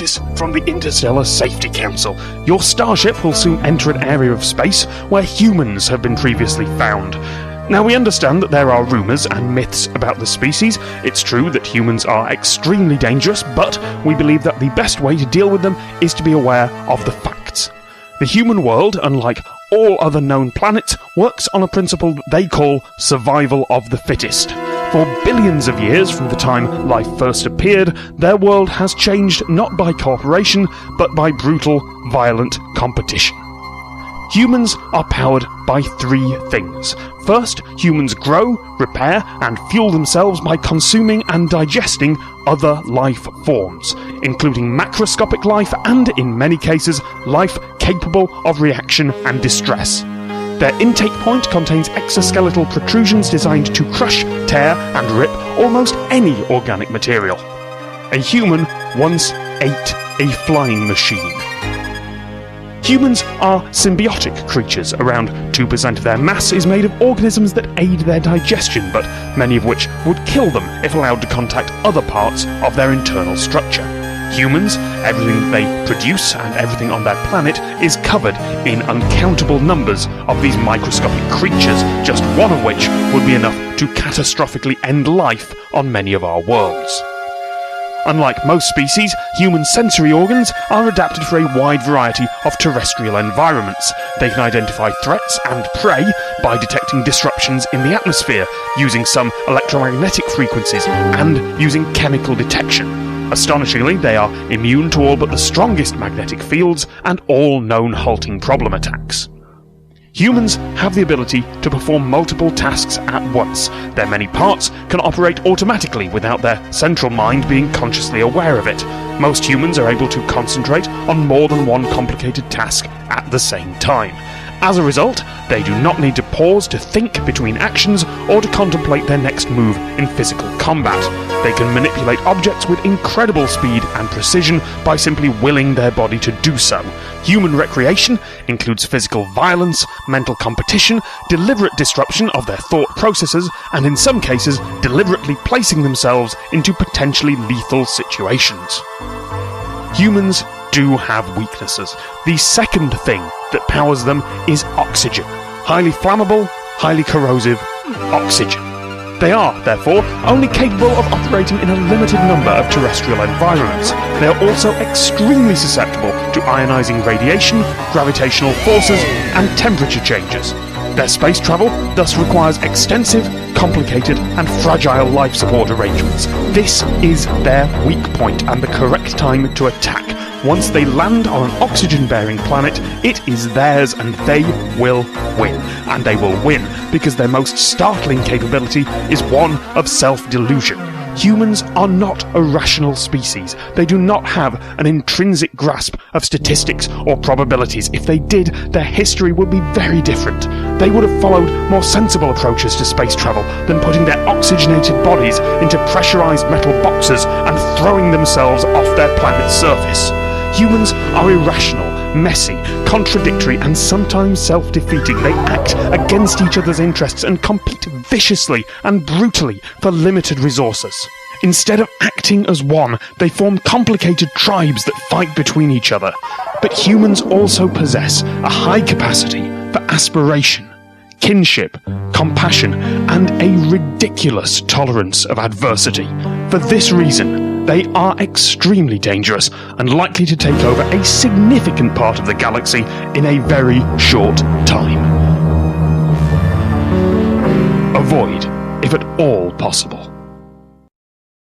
notice from the Interstellar Safety Council. Your starship will soon enter an area of space where humans have been previously found. Now, we understand that there are rumours and myths about the species. It's true that humans are extremely dangerous, but we believe that the best way to deal with them is to be aware of the facts. The human world, unlike all other known planets, works on a principle that they call survival of the fittest. For billions of years from the time life first appeared, their world has changed not by cooperation, but by brutal, violent competition. Humans are powered by three things. First, humans grow, repair, and fuel themselves by consuming and digesting other life forms, including macroscopic life and, in many cases, life capable of reaction and distress. Their intake point contains exoskeletal protrusions designed to crush, tear, and rip almost any organic material. A human once ate a flying machine. Humans are symbiotic creatures. Around 2% of their mass is made of organisms that aid their digestion, but many of which would kill them if allowed to contact other parts of their internal structure. Humans, everything they produce and everything on their planet is covered in uncountable numbers of these microscopic creatures, just one of which would be enough to catastrophically end life on many of our worlds. Unlike most species, human sensory organs are adapted for a wide variety of terrestrial environments. They can identify threats and prey by detecting disruptions in the atmosphere, using some electromagnetic frequencies, and using chemical detection. Astonishingly, they are immune to all but the strongest magnetic fields and all known halting problem attacks. Humans have the ability to perform multiple tasks at once. Their many parts can operate automatically without their central mind being consciously aware of it. Most humans are able to concentrate on more than one complicated task at the same time. As a result, they do not need to pause to think between actions or to contemplate their next move in physical combat. They can manipulate objects with incredible speed and precision by simply willing their body to do so. Human recreation includes physical violence, mental competition, deliberate disruption of their thought processes, and in some cases, deliberately placing themselves into potentially lethal situations. Humans do have weaknesses. The second thing that powers them is oxygen. Highly flammable, highly corrosive oxygen. They are, therefore, only capable of operating in a limited number of terrestrial environments. They are also extremely susceptible to ionizing radiation, gravitational forces, and temperature changes. Their space travel thus requires extensive, complicated, and fragile life support arrangements. This is their weak point and the correct time to attack. Once they land on an oxygen-bearing planet, it is theirs and they will win. And they will win because their most startling capability is one of self-delusion. Humans are not a rational species. They do not have an intrinsic grasp of statistics or probabilities. If they did, their history would be very different. They would have followed more sensible approaches to space travel than putting their oxygenated bodies into pressurized metal boxes and throwing themselves off their planet's surface. Humans are irrational, messy, contradictory, and sometimes self-defeating. They act against each other's interests and compete viciously and brutally for limited resources. Instead of acting as one, they form complicated tribes that fight between each other. But humans also possess a high capacity for aspiration, kinship, compassion, and a ridiculous tolerance of adversity. For this reason, they are extremely dangerous and likely to take over a significant part of the galaxy in a very short time. Avoid, if at all possible.